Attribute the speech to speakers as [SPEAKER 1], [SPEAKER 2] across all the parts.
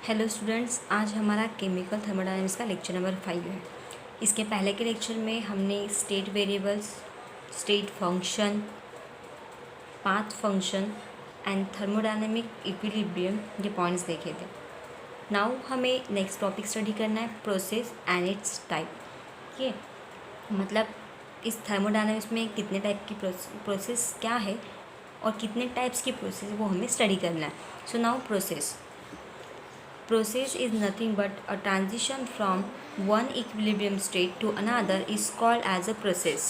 [SPEAKER 1] Hello students, आज हमारा chemical thermodynamics का लेक्चर नंबर 5 है। इसके पहले के लेक्चर में हमने state variables, state function, path function and thermodynamic equilibrium ये पॉइंट्स देखे थे। नाउ हमें नेक्स्ट टॉपिक स्टडी करना है प्रोसेस एंड इट्स टाइप। ठीक है, मतलब इस थर्मोडायनेमिक्स में कितने टाइप की प्रोसेस क्या है और कितने टाइप्स की प्रोसेस वो हमें स्टडी करना है। So now Process is nothing but a transition from one equilibrium state to another is called as a process.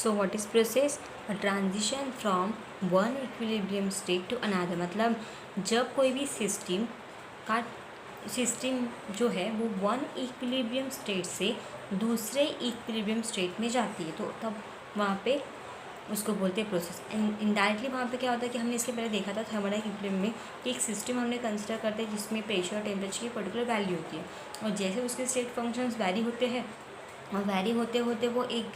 [SPEAKER 1] So what is process? A transition from one equilibrium state to another, मतलब जब कोई भी system जो है वो one equilibrium state से दूसरे equilibrium state में जाती है, तो तब वहाँ पे उसको बोलते हैं प्रोसेस। इनडायरेक्टली वहाँ पे क्या होता है कि हमने इसके पहले देखा था थर्मोडायनेमिक इक्विलिब्रियम में कि एक सिस्टम हमने कंसिडर करते हैं जिसमें प्रेशर और टेम्परेचर की पर्टिकुलर वैल्यू होती है, और जैसे उसके स्टेट फंक्शंस वैरी होते हैं और वैरी होते होते वो एक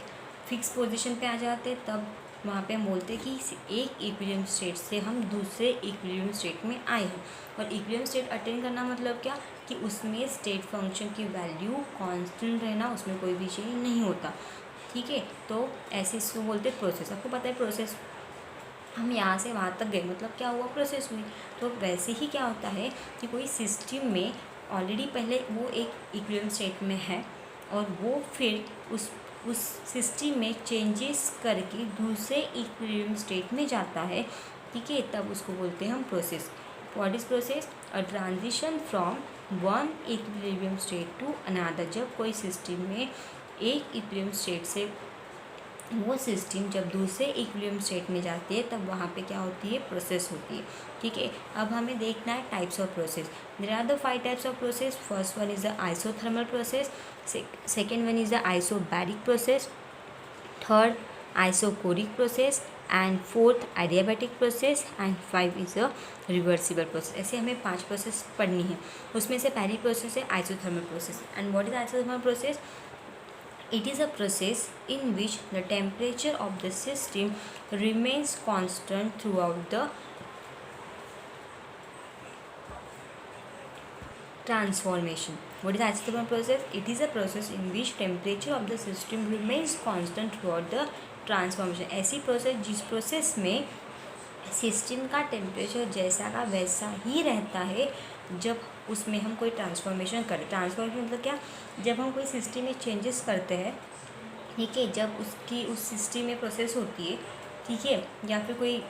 [SPEAKER 1] फिक्स पोजीशन पे आ जाते हैं, तब वहाँ पे हम बोलते हैं कि एक इक्विलिब्रियम स्टेट से हम दूसरे इक्विलिब्रियम स्टेट में आए हैं। और इक्विलिब्रियम स्टेट अटेन करना मतलब क्या कि उसमें स्टेट फंक्शन की वैल्यू कांस्टेंट रहना, उसमें कोई भी चेंज नहीं होता। ठीक है, तो ऐसे इसको बोलते हैं प्रोसेस। आपको पता है प्रोसेस, हम यहाँ से वहाँ तक गए मतलब क्या हुआ, प्रोसेस हुई। तो वैसे ही क्या होता है कि कोई सिस्टम में ऑलरेडी पहले वो एक इक्विलिब्रियम स्टेट में है और वो फिर उस सिस्टम में चेंजेस करके दूसरे इक्विलिब्रियम स्टेट में जाता है। ठीक है, तब उसको बोलते हैं हम process. What is process? A transition from one equilibrium state to another. जब कोई सिस्टम में एक इक्विलिब्रियम स्टेट से वो सिस्टम जब दूसरे इक्विलिब्रियम स्टेट में जाती है तब वहाँ पे क्या होती है, प्रोसेस होती है। ठीक है, अब हमें देखना है types of process. There are the 5 types of process. First one is the isothermal process, second one is the isobaric process, third isochoric process and fourth adiabatic process and 5 is a reversible process. ऐसे हमें 5 process पढ़नी है। उसमें से पहली process है isothermal process. And what is isothermal process? It is a process in which the temperature of the system remains constant throughout the transformation. What is isothermal process? It is a process in which temperature of the system remains constant throughout the transformation. ऐसी process जिस process में system का temperature जैसा का वैसा ही रहता है जब उसमें हम कोई ट्रांसफॉर्मेशन करें। ट्रांसफॉर्मेशन मतलब क्या? जब हम कोई सिस्टम में चेंजेस करते हैं, ठीक है, जब उसकी उस सिस्टम में प्रोसेस होती है, ठीक है, या फिर कोई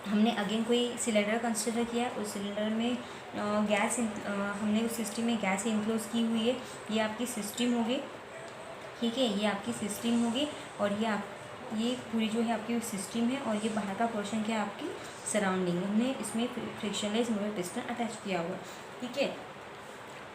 [SPEAKER 1] हमने अगेन कोई सिलेंडर कंसिडर किया, उस सिलेंडर में गैस हमने उस सिस्टम में गैस इनक्लोज की हुई है, ये आपकी सिस्टम होगी। ठीक है, ये आपकी सिस्टम होगी और ये पूरी जो है आपकी सिस्टम है और ये बाहर का पोर्शन क्या है, आपकी सराउंडिंग। हमने इसमें फ्रिक्शनलेस मोटर पिस्टन अटैच किया हुआ। ठीक है,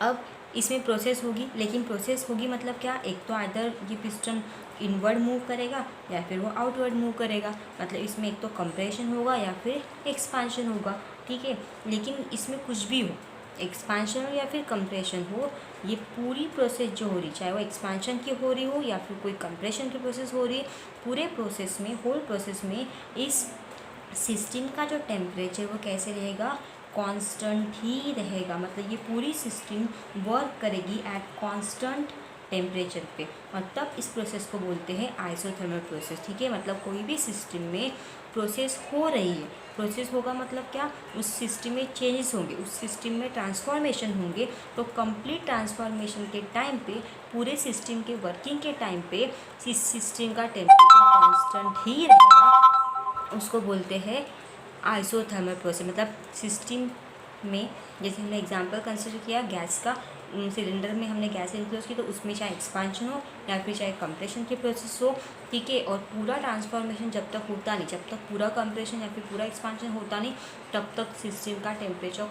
[SPEAKER 1] अब इसमें प्रोसेस होगी, लेकिन प्रोसेस होगी मतलब क्या, एक तो आइदर ये पिस्टन इनवर्ड मूव करेगा या फिर वो आउटवर्ड मूव करेगा, मतलब इसमें एक तो कंप्रेशन होगा या फिर एक्सपांशन होगा। ठीक है, लेकिन इसमें कुछ भी हो, एक्सपांशन हो या फिर कंप्रेशन हो, ये पूरी प्रोसेस जो हो रही, चाहे वो एक्सपांशन की हो रही हो या फिर कोई कंप्रेशन की प्रोसेस हो रही है, पूरे प्रोसेस में, होल प्रोसेस में इस सिस्टम का जो टेम्परेचर वो कैसे रहेगा, कांस्टेंट ही रहेगा। मतलब ये पूरी सिस्टम वर्क करेगी एट कांस्टेंट टेम्परेचर पे, और तब इस प्रोसेस को बोलते हैं आइसोथर्मल प्रोसेस। ठीक है, मतलब कोई भी सिस्टम में प्रोसेस हो रही है, प्रोसेस होगा मतलब क्या, उस सिस्टम में चेंजेस होंगे, उस सिस्टम में ट्रांसफॉर्मेशन होंगे, तो कंप्लीट ट्रांसफॉर्मेशन के टाइम पे, पूरे सिस्टम के वर्किंग के टाइम पे इस सिस्टम का टेम्परेचर कांस्टेंट ही रहेगा, उसको बोलते हैं आइसोथर्मल प्रोसेस। मतलब सिस्टम में जैसे हमने एग्जांपल कंसिडर किया गैस का, सिलेंडर में हमने गैस इनक्लोज की, तो उसमें चाहे एक्सपांशन हो या फिर चाहे कंप्रेशन की प्रोसेस हो। ठीक है, और पूरा ट्रांसफॉर्मेशन जब तक होता नहीं, जब तक पूरा कंप्रेशन या फिर पूरा एक्सपांशन होता नहीं, तब तक सिस्टम का टेम्परेचर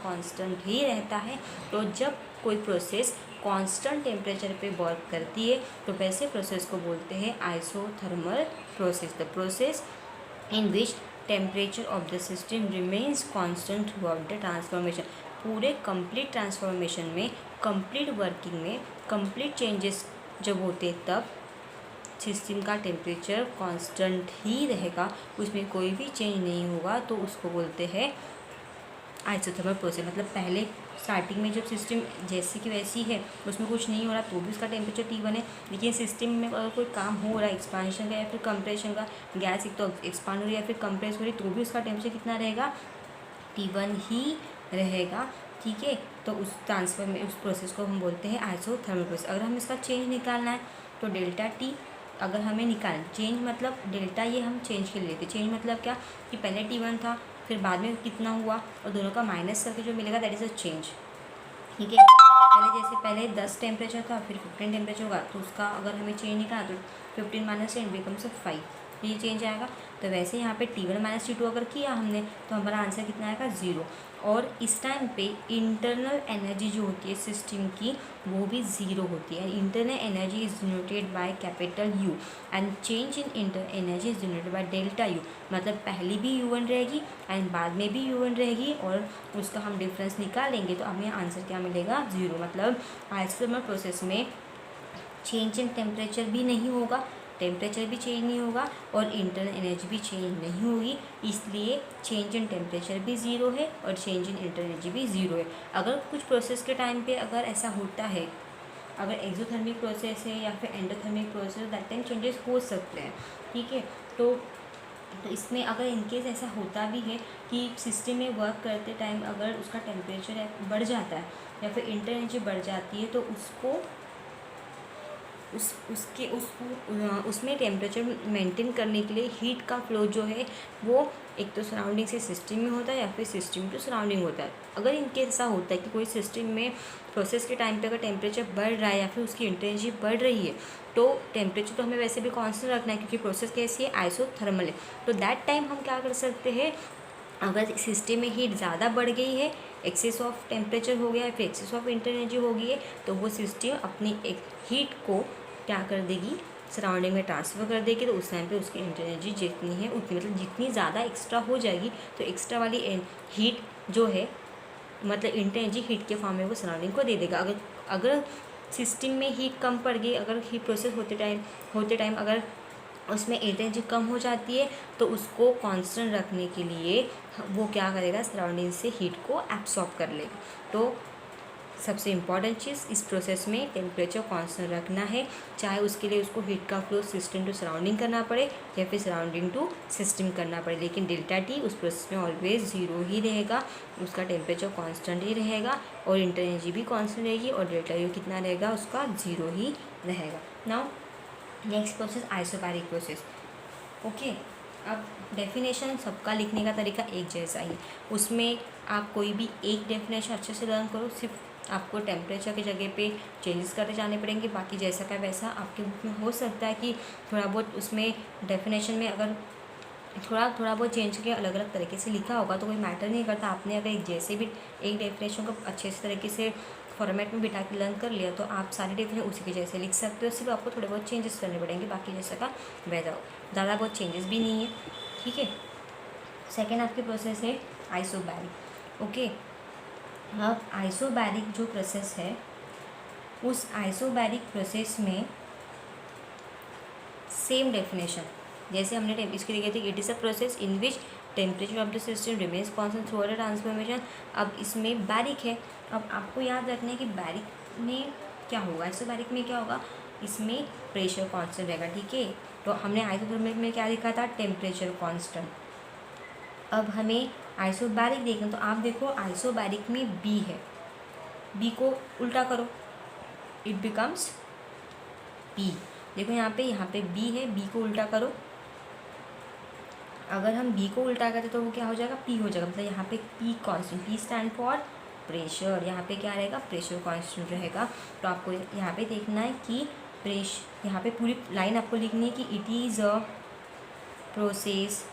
[SPEAKER 1] कांस्टेंट ही रहता है। तो जब कोई प्रोसेस कांस्टेंट टेम्परेचर पे वर्क करती है तो वैसे प्रोसेस को बोलते हैं isothermal process. The process in which temperature of the system remains constant throughout the transformation. पूरे कंप्लीट ट्रांसफॉर्मेशन में, कंप्लीट वर्किंग में, कंप्लीट चेंजेस जब होते तब सिस्टम का टेम्परेचर कांस्टेंट ही रहेगा, उसमें कोई भी चेंज नहीं होगा, तो उसको बोलते हैं आइसोथर्मल प्रोसेस मतलब पहले स्टार्टिंग में जब सिस्टम जैसी की वैसी है, उसमें कुछ नहीं हो रहा तो भी उसका टेम्परेचर T1 है। लेकिन सिस्टम में अगर कोई काम हो रहा है एक्सपांशन का या फिर कंप्रेशन का, गैस एक तो एक्सपांड हो रही है या फिर कंप्रेस हो रही है, तो भी उसका टेम्परेचर कितना रहेगा, T1 ही रहेगा। ठीक है, तो उस ट्रांसफर में उस प्रोसेस को हम बोलते हैं आइसोथर्मल प्रोसेस। अगर हमें इसका चेंज निकालना है तो डेल्टा टी, अगर हमें निकालना चेंज मतलब डेल्टा, ये हम चेंज के लिए लेते हैं। चेंज मतलब क्या कि पहले T1 था, फिर बाद में कितना हुआ, और दोनों का माइनस करके जो मिलेगा दैट इज़ अ चेंज। ठीक है, पहले 10 टेम्परेचर था, फिर 15 टेम्परेचर होगा, तो उसका अगर हमें चेंज निकालना तो 15 माइनस 10 बिकम्स 5, ये चेंज आएगा। तो वैसे यहाँ पे T1 माइनस T2 अगर किया हमने तो हमारा आंसर कितना आएगा, 0। और इस टाइम पे इंटरनल एनर्जी जो होती है सिस्टम की वो भी 0 होती है। Internal energy is denoted by capital U and change in inter energy is denoted by delta U। मतलब पहली भी U1 रहेगी एंड बाद में भी U1 रहेगी, और उसका हम डिफरेंस निकालेंगे तो हमें आंसर क्या मिलेगा, 0। मतलब आइसोथर्मल प्रोसेस में चेंज इन टेम्परेचर भी नहीं होगा, टेम्परेचर भी चेंज नहीं होगा, और इंटरनल एनर्जी भी चेंज नहीं होगी, इसलिए चेंज इन टेम्परेचर भी 0 है और चेंज इन इंटरनल एनर्जी भी 0 है। अगर कुछ प्रोसेस के टाइम पे अगर ऐसा होता है, अगर एक्सोथर्मिक प्रोसेस है या फिर endothermic process, that time changes हो सकते हैं। ठीक है, तो इसमें अगर इनकेस ऐसा होता भी है कि सिस्टम में वर्क करते टाइम अगर उसका टेम्परेचर बढ़ जाता है या फिर इंटरनल एनर्जी बढ़ जाती है, तो उसको उसमें टेम्परेचर मेंटेन करने के लिए हीट का फ्लो जो है वो एक तो सराउंडिंग से सिस्टम में होता है या फिर सिस्टम टू सराउंडिंग होता है। अगर इनकेस ऐसा होता है कि कोई सिस्टम में प्रोसेस के टाइम पे अगर टेम्परेचर बढ़ रहा है या फिर उसकी इंटेंसिटी बढ़ रही है, तो टेम्परेचर तो हमें वैसे भी कांस्टेंट रखना है क्योंकि प्रोसेस कैसी है, आइसोथर्मल है। तो दैट टाइम हम क्या कर सकते हैं, अगर सिस्टम में हीट ज़्यादा बढ़ गई है, एक्सेस ऑफ टेम्परेचर हो गया है, फिर एक्सेस ऑफ इंटर एनर्जी हो गई है, तो वो सिस्टम अपनी एक हीट को क्या कर देगी, सराउंडिंग में ट्रांसफ़र कर देगी। तो उस टाइम पे उसकी इंटर एनर्जी जितनी है उतनी, मतलब जितनी ज़्यादा एक्स्ट्रा हो जाएगी तो एक्स्ट्रा वाली हीट जो है, मतलब इंटर एनर्जी हीट के फॉर्म में वो सराउंडिंग को दे देगा। अगर सिस्टम में हीट कम पड़ गई, अगर हीट प्रोसेस होते टाइम अगर उसमें एनर्जी कम हो जाती है, तो उसको कांस्टेंट रखने के लिए वो क्या करेगा, सराउंडिंग से हीट को एब्सॉर्ब कर लेगा। तो सबसे इम्पॉर्टेंट चीज़ इस प्रोसेस में टेम्परेचर कांस्टेंट रखना है, चाहे उसके लिए उसको हीट का फ्लो सिस्टम टू सराउंडिंग करना पड़े या फिर सराउंडिंग टू सिस्टम करना पड़े। लेकिन डेल्टा टी उस प्रोसेस में ऑलवेज 0 ही रहेगा, उसका टेम्परेचर कांस्टेंट ही रहेगा और इंटर एनर्जी भी कांस्टेंट रहेगी, और डेल्टा यू कितना रहेगा, उसका 0 ही रहेगा। Now next process isobaric process. Okay, अब डेफिनेशन सबका लिखने का तरीका एक जैसा ही, उसमें आप कोई भी एक डेफिनेशन अच्छे से लर्न करो, सिर्फ आपको टेम्परेचर की जगह पे चेंजेस करते जाने पड़ेंगे, बाकी जैसा का वैसा आपके बुक में हो सकता है कि थोड़ा बहुत उसमें डेफिनेशन में अगर थोड़ा बहुत चेंज करके अलग अलग तरीके से लिखा होगा तो कोई मैटर नहीं करता। आपने अगर एक जैसे भी एक डेफिनेशन को अच्छे से तरीके से फॉर्मेट में बिठा के लर्न कर लिया तो आप सारी डेफिनेशन उसी के जैसे लिख सकते हो, सिर्फ आपको थोड़े बहुत चेंजेस करने पड़ेंगे, बाकी जैसा का वैसा हो, ज़्यादा बहुत चेंजेस भी नहीं है। ठीक है, सेकेंड आपकी प्रोसेस है आइसोबैरिक। ओके, अब आइसोबैरिक जो प्रोसेस है, उस आइसोबैरिक प्रोसेस में सेम डेफिनेशन जैसे हमने इसके लिए थी, it is a process in which temperature of the system remains constant throughout the transformation. अब इसमें बैरिक है, अब आपको याद रखना है कि बैरिक में क्या होगा, आइसोबैरिक में क्या होगा, इसमें प्रेशर कांस्टेंट रहेगा। ठीक है, तो हमने आइसोथर्मल में क्या लिखा था, टेम्परेचर कांस्टेंट। अब हमें आइसोबैरिक देखना, तो आप देखो आइसोबैरिक में बी है, बी को उल्टा करो, इट बिकम्स पी। देखो यहाँ पे बी है, बी को उल्टा करो, अगर हम बी को उल्टा करते तो वो क्या हो जाएगा, पी हो जाएगा। मतलब यहाँ पे P constant, P stand for pressure, यहाँ पे क्या रहेगा, प्रेशर कांस्टेंट रहेगा। तो आपको यहाँ पे देखना है कि यहाँ पे पूरी लाइन आपको लिखनी है कि it is a process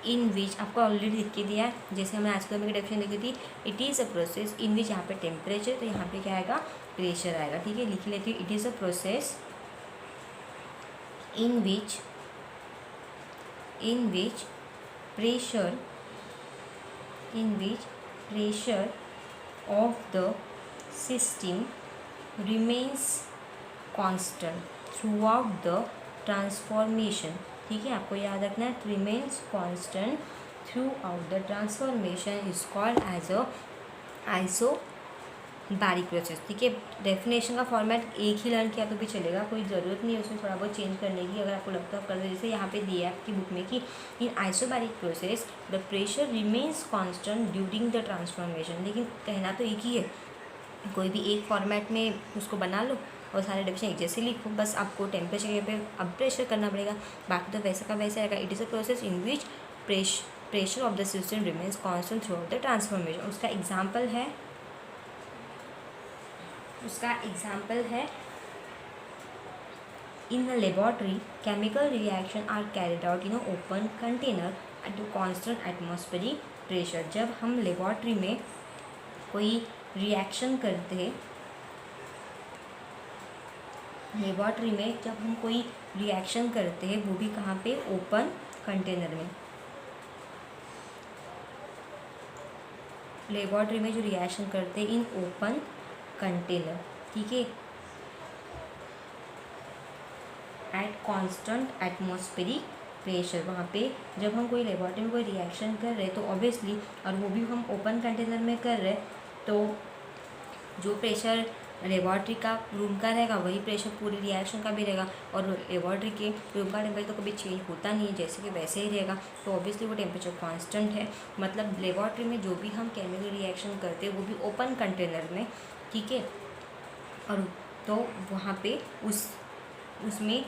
[SPEAKER 1] in which, आपको ऑलरेडी लिख के दिया है, जैसे हमने आजकल में डेफिनेशन लिखी थी, it is a process in which, यहाँ पे टेम्परेचर, तो यहाँ पे क्या आएगा, प्रेशर आएगा। ठीक है, लिख लेती हूँ, it is a process in which pressure of the system remains constant throughout the transformation। ठीक है, आपको याद रखना है, remains constant throughout the transformation is called as a isobaric process. ठीक है, डेफिनेशन का फॉर्मेट एक ही लर्न किया तो भी चलेगा, कोई ज़रूरत नहीं है उसमें थोड़ा बहुत चेंज करने की। अगर आपको लगता है कर दे, जैसे यहाँ पे दिया है आपकी बुक में कि in isobaric process the pressure remains constant during the transformation. लेकिन कहना तो एक ही है, कोई भी एक फॉर्मेट में उसको बना लो और सारे डेफिनेशन एक जैसे लिखो, बस आपको टेम्परेचर पे अब प्रेशर करना पड़ेगा, बाकी तो वैसे का वैसे रहेगा। It is a process in which pressure of the system remains constant throughout the transformation. उसका एग्जाम्पल है in a laboratory chemical reaction are carried out in a open container at a constant atmospheric pressure। जब हम laboratory में कोई reaction करते हैं, laboratory में जब हम कोई रिएक्शन करते हैं, वो भी कहाँ पे, ओपन कंटेनर में। लेबॉर्ट्री में जो रिएक्शन करते हैं इन ओपन कंटेनर, ठीक है, एट कांस्टेंट एटमॉस्फेरिक प्रेशर। वहाँ पे जब हम कोई लेबॉर्ट्री में कोई रिएक्शन कर रहे हैं तो ऑब्वियसली, और वो भी हम ओपन कंटेनर में कर रहे हैं, तो जो प्रेशर लेबॉर्ट्री का रूम का रहेगा वही प्रेशर पूरी रिएक्शन का भी रहेगा। और लेबॉर्ट्री के रूम का टेम्परेचर तो कभी चेंज होता नहीं है, जैसे कि वैसे ही रहेगा, तो ऑब्वियसली वो टेम्परेचर कांस्टेंट है। मतलब लेबॉर्ट्री में जो भी हम केमिकल रिएक्शन करते हैं वो भी ओपन कंटेनर में, ठीक है, और तो वहाँ पे उसमें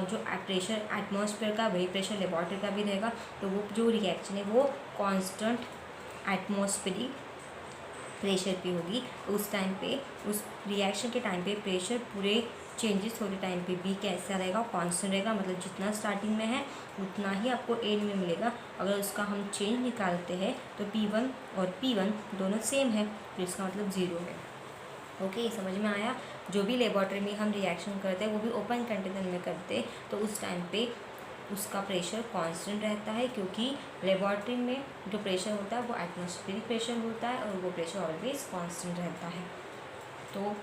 [SPEAKER 1] जो प्रेशर एटमॉस्फेयर का वही प्रेशर लेबॉर्ट्री का भी रहेगा। तो वो जो रिएक्शन है वो कांस्टेंट एटमॉस्फेरिक प्रेशर पे होगी। उस टाइम पे, उस रिएक्शन के टाइम पे प्रेशर पूरे चेंजेस होते टाइम पे भी कैसा रहेगा, कांस्टेंट रहेगा। मतलब जितना स्टार्टिंग में है उतना ही आपको एंड में मिलेगा। अगर उसका हम चेंज निकालते हैं तो P1 और P1 दोनों सेम है, तो इसका मतलब 0 है। ओके, समझ में आया। जो भी लेबॉर्ट्री में हम रिएक्शन करते हैं वो भी ओपन कंटेनर में करते हैं, तो उस टाइम पे उसका प्रेशर कांस्टेंट रहता है, क्योंकि लेबॉर्ट्री में जो प्रेशर होता है वो एटमॉस्फेरिक प्रेशर होता है और वो प्रेशर ऑलवेज कांस्टेंट रहता है। तो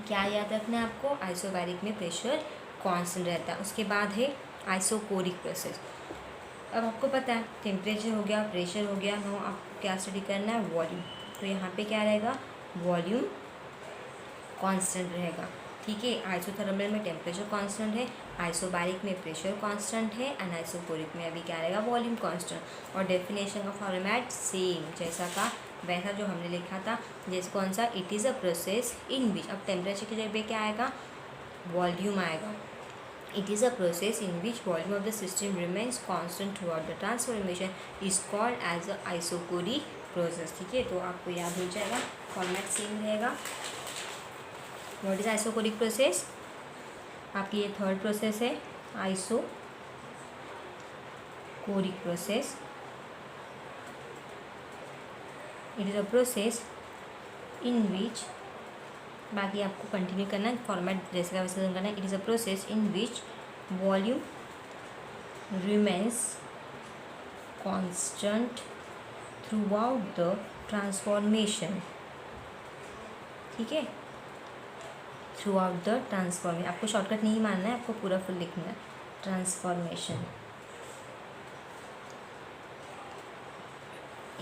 [SPEAKER 1] क्या याद रखना है आपको, आइसोबैरिक में प्रेशर कांस्टेंट रहता है। उसके बाद है आइसोकोरिक प्रोसेस। अब आपको पता है टेम्परेचर हो गया, प्रेशर हो गया, नो आपको क्या स्टडी करना है, वॉल्यूम। तो यहाँ पे क्या रहेगा, वॉल्यूम कांस्टेंट रहेगा, ठीक है। आइसोथर्मल में टेम्परेचर कांस्टेंट है, आइसोबैरिक में प्रेशर कांस्टेंट है, एंड आइसोकोरिक में अभी क्या रहेगा, वॉल्यूम कांस्टेंट। और डेफिनेशन का फॉर्मेट सेम जैसा का वैसा जो हमने लिखा था, जैसे कौन सा, it is a process in which, अब टेम्परेचर की जगह क्या आएगा, वॉल्यूम आएगा। It is a process in which volume of the system remains constant throughout the transformation is called as a isochoric process, ठीक है। तो आपको याद हो जाएगा, फॉर्मेट सेम रहेगा। व्हाट इज आइसोकोरिक प्रोसेस, आपकी ये थर्ड प्रोसेस है, isochoric process. It is a process in which, बाकी आपको कंटिन्यू करना है, फॉर्मेट जैसे का वैसे करना है। It is a process in which volume remains constant throughout the transformation, ठीक है, थ्रू आउट द ट्रांसफॉर्मेशन। आपको शॉर्टकट नहीं मानना है, आपको पूरा फुल लिखना है, transformation.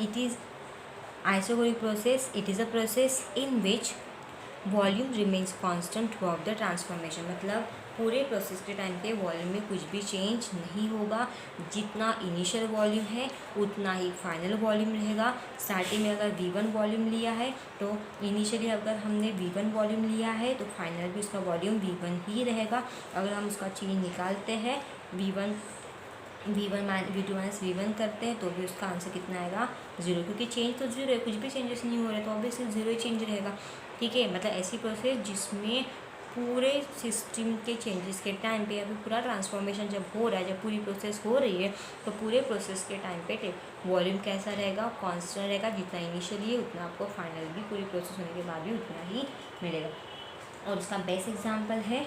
[SPEAKER 1] It is isochoric process, it is a process in which volume remains constant throughout the transformation. मतलब पूरे प्रोसेस के टाइम पे वॉल्यूम में कुछ भी चेंज नहीं होगा, जितना इनिशियल वॉल्यूम है उतना ही फाइनल वॉल्यूम रहेगा। स्टार्टिंग में अगर V1 वॉल्यूम लिया है तो इनिशियली अगर हमने V1 वॉल्यूम लिया है तो फाइनल भी उसका वॉल्यूम V1 ही रहेगा। अगर हम उसका चेंज निकालते हैं, V2 माइनस V1 करते हैं तो भी उसका आंसर कितना आएगा, 0, क्योंकि चेंज तो 0 है, कुछ भी चेंजेस नहीं हो रहे तो ऑब्वियसली 0 ही चेंज रहेगा, ठीक है। मतलब ऐसी प्रोसेस जिसमें पूरे सिस्टम के चेंजेस के टाइम पे, अभी पूरा ट्रांसफॉर्मेशन जब हो रहा है, जब पूरी प्रोसेस हो रही है, तो पूरे प्रोसेस के टाइम पे वॉल्यूम कैसा रहेगा, कांस्टेंट रहेगा। जितना इनिशियली है उतना आपको फाइनल भी पूरी प्रोसेस होने के बाद भी उतना ही मिलेगा। और उसका बेस्ट एग्जांपल है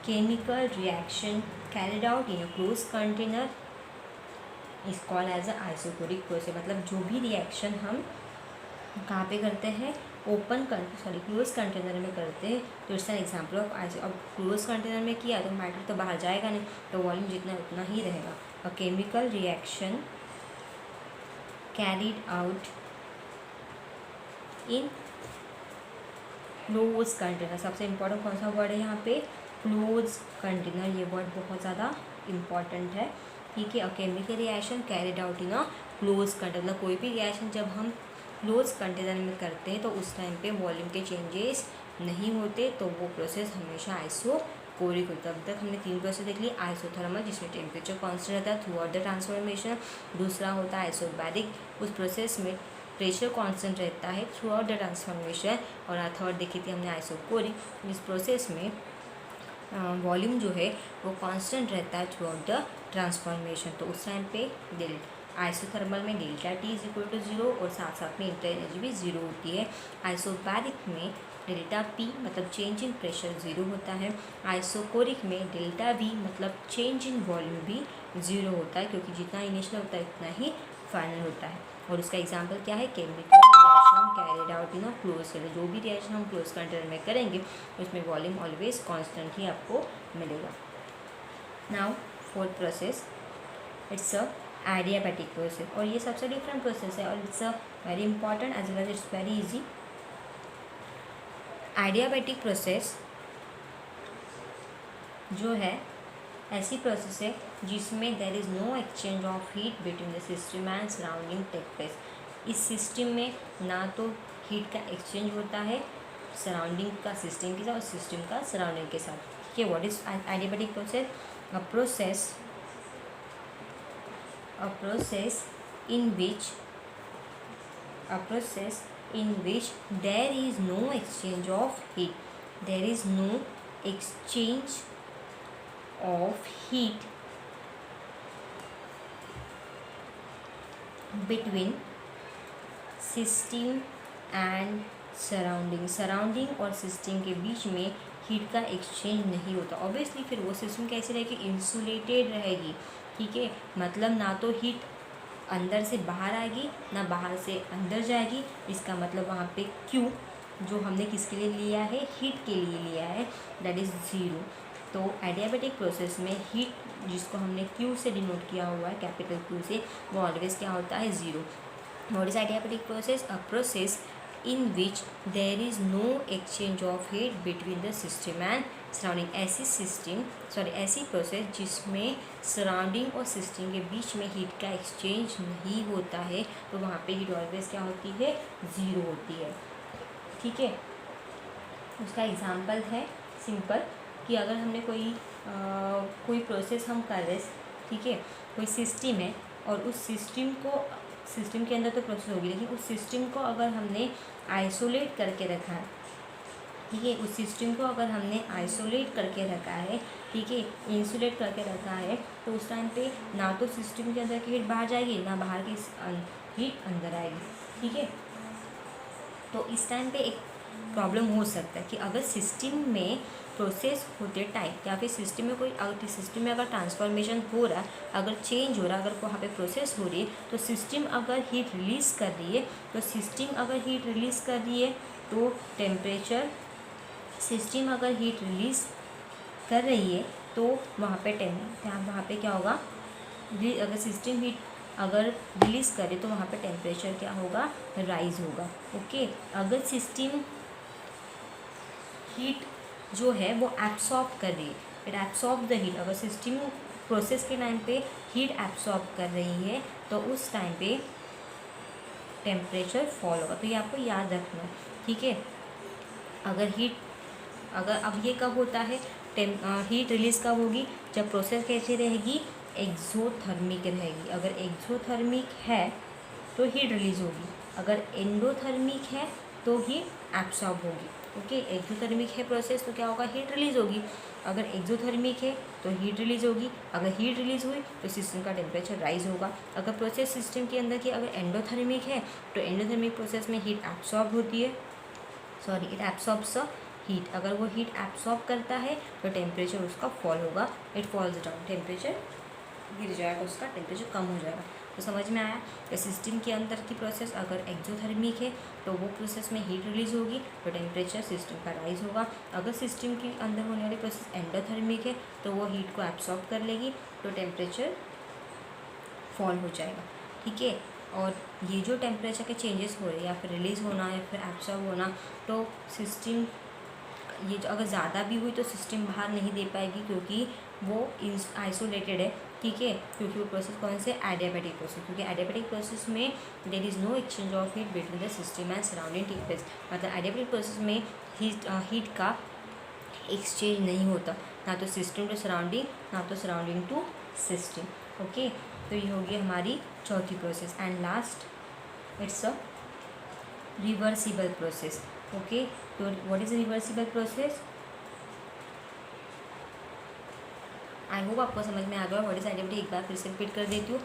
[SPEAKER 1] chemical reaction carried out in a close container is called as a isochoric process. मतलब जो भी रिएक्शन हम कहाँ पे करते हैं, क्लोज कंटेनर में करते हैं, तो it's an example of iso. अब क्लोज कंटेनर में किया तो मैटर तो बाहर जाएगा नहीं, तो वॉल्यूम जितना उतना ही रहेगा। A chemical reaction carried out in close container. सबसे इम्पोर्टेंट कौन सा वर्ड है यहाँ पे? Close container. ये वर्ड बहुत ज़्यादा इम्पॉर्टेंट है, ठीक है। और chemical reaction carried out in a close container, मतलब कोई भी रिएक्शन जब हम क्लोज कंटेनर में करते हैं तो उस टाइम पे वॉल्यूम के चेंजेस नहीं होते, तो वो प्रोसेस हमेशा आइसोकोरिक होता है। अब तक हमने 3 प्रोसेस देख ली। आइसोथर्मल, जिसमें टेम्परेचर कांस्टेंट रहता है थ्रू आउट द ट्रांसफॉर्मेशन। दूसरा होता है आइसोबैरिक, उस प्रोसेस में प्रेशर कांस्टेंट रहता है थ्रू आउट द ट्रांसफॉर्मेशन। और थर्ड देखी थी हमने आइसोकोरिक, जिस प्रोसेस में वॉल्यूम जो है वो कांस्टेंट रहता है थ्रू आउट द ट्रांसफॉर्मेशन। तो उस टाइम पे आइसोथर्मल में delta T is equal to 0 और साथ साथ में इंटर एनर्जी भी 0 होती है। आइसोबैरिक में डेल्टा पी मतलब चेंज इन प्रेशर 0 होता है। आइसोकोरिक में डेल्टा वी मतलब चेंज इन वॉल्यूम भी 0 होता है, क्योंकि जितना इनिशियल होता है उतना ही फाइनल होता है। और उसका एग्जांपल क्या है? Chemical reaction carried out in a close container. जो भी रिएक्शन हम क्लोज कंटेनर में करेंगे उसमें वॉल्यूम ऑलवेज कांस्टेंट ही आपको मिलेगा। Now fourth process, it's a adiabatic process, और ये सबसे डिफरेंट प्रोसेस है और it's a very important as well as it's very easy. Adiabatic process जो है ऐसी प्रोसेस है जिसमें there is no exchange of heat between the system and surrounding take place. इस सिस्टम में ना तो हीट का एक्सचेंज होता है सराउंडिंग का सिस्टम के साथ और सिस्टम का सराउंडिंग के साथ, ठीक है। What is adiabatic process? A process in which there is no exchange of heat. There is no exchange of heat between system and surrounding और सिस्टम के बीच में हीट का एक्सचेंज नहीं होता। ऑब्वियसली फिर वो सिस्टम कैसी रहेगी? इंसुलेटेड रहेगी, ठीक है। मतलब ना तो हीट अंदर से बाहर आएगी ना बाहर से अंदर जाएगी। इसका मतलब वहाँ पे Q जो हमने किसके लिए लिया है? हीट के लिए लिया है, दैट इज़ 0। तो एडियाबैटिक प्रोसेस में हीट जिसको हमने Q से डिनोट किया हुआ है, कैपिटल Q से, वो ऑलवेज क्या होता है? 0। What is adiabatic process? A process in which there is no exchange of heat between the system and surrounding। ऐसी प्रोसेस जिसमें सराउंडिंग और सिस्टम के बीच में हीट का एक्सचेंज नहीं होता है, तो वहाँ पे हीट ऑलवेज क्या होती है? 0 होती है, ठीक है। उसका एग्जांपल है सिंपल कि अगर हमने कोई प्रोसेस हम कर रहे, ठीक है, कोई सिस्टम है और उस सिस्टम के अंदर तो प्रोसेस होगी, लेकिन उस सिस्टम को अगर हमने आइसोलेट करके रखा है, ठीक है, उस सिस्टम को अगर हमने आइसोलेट करके रखा है, ठीक है, इंसुलेट करके रखा है, तो उस टाइम पे ना तो सिस्टम के अंदर की हीट बाहर जाएगी ना बाहर की हीट अंदर आएगी, ठीक है। तो इस टाइम पे एक प्रॉब्लम हो सकता है कि अगर सिस्टम में प्रोसेस होते टाइम या फिर सिस्टम में अगर ट्रांसफॉर्मेशन हो रहा है, अगर चेंज हो रहा है, अगर वहाँ पे प्रोसेस हो रही है, तो सिस्टम अगर हीट रिलीज़ कर रही है तो टेम्परेचर, सिस्टम अगर हीट रिलीज़ कर रही है तो वहाँ पे क्या होगा? अगर सिस्टम हीट अगर रिलीज़ करे तो वहाँ पे टेम्परेचर क्या होगा? राइज होगा, ओके। अगर सिस्टम हीट जो है वो एब्सॉर्ब कर रही है, इट एब्सॉर्ब द हीट। अगर सिस्टम प्रोसेस के टाइम पे हीट एब्सॉर्ब कर रही है तो उस टाइम पे टेम्परेचर फॉल होगा। तो ये आपको याद रखना है, ठीक है। अगर अब ये कब होता है? हीट रिलीज़ कब होगी? जब प्रोसेस कैसी रहेगी? एक्सोथर्मिक रहेगी। अगर एक्सोथर्मिक है तो हीट रिलीज़ होगी, अगर एंडोथर्मिक है तो हीट एब्सॉर्ब होगी, ओके। एक्सोथर्मिक है प्रोसेस तो क्या होगा? हीट रिलीज़ होगी। अगर एक्सोथर्मिक है तो हीट रिलीज़ होगी, अगर हीट रिलीज़ हुई तो सिस्टम का टेम्परेचर राइज होगा। अगर प्रोसेस सिस्टम के अंदर की अगर एंडोथर्मिक है तो एंडोथर्मिक प्रोसेस में हीट एब्सॉर्ब होती है, इट एब्सॉर्ब्स हीट। अगर वो हीट एब्सॉर्ब करता है तो टेम्परेचर उसका फॉल होगा, इट फॉल्स डाउन, टेम्परेचर गिर जाएगा, उसका टेम्परेचर कम हो जाएगा। तो समझ में आया कि सिस्टम के अंदर की प्रोसेस अगर एक्सोथर्मिक है तो वो प्रोसेस में हीट रिलीज़ होगी तो टेम्परेचर सिस्टम का राइज होगा। अगर सिस्टम के अंदर होने वाली प्रोसेस एंडोथर्मिक है तो वो हीट को एब्सॉर्ब कर लेगी तो टेम्परेचर फॉल हो जाएगा, ठीक है। और ये जो टेम्परेचर के चेंजेस हो रहे हैं या फिर रिलीज़ होना या फिर एब्जॉर्ब होना, तो सिस्टम ये जो अगर ज़्यादा भी हुई तो सिस्टम बाहर नहीं दे पाएगी, क्योंकि वो आइसोलेटेड है, ठीक है। क्योंकि वो प्रोसेस कौन से, एडियाबैटिक प्रोसेस, क्योंकि एडियाबैटिक प्रोसेस में there is no exchange of heat between the system and surrounding take place. मतलब एडियाबैटिक प्रोसेस में हीट का एक्सचेंज नहीं होता, ना तो सिस्टम टू सराउंडिंग, ना तो सराउंडिंग टू सिस्टम। ओके, तो ये होगी हमारी चौथी process. And last it's a reversible process. Okay, तो what is reversible process? I hope आपको समझ में आ गया व्हाट इज एडियाबैटिक। एक बार फिर से रिपीट कर देती हूँ।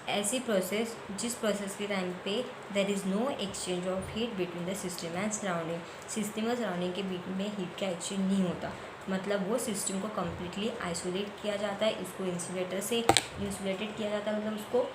[SPEAKER 1] ऐसी प्रोसेस जिस प्रोसेस के टाइम पे there is no exchange of heat between the system and surrounding, system और सराउंडिंग के बीच में हीट का एक्सचेंज नहीं होता, मतलब वो सिस्टम को कम्प्लीटली आइसोलेट किया जाता है, इसको इंसुलेटर से इंसुलेटेड किया जाता है, मतलब उसको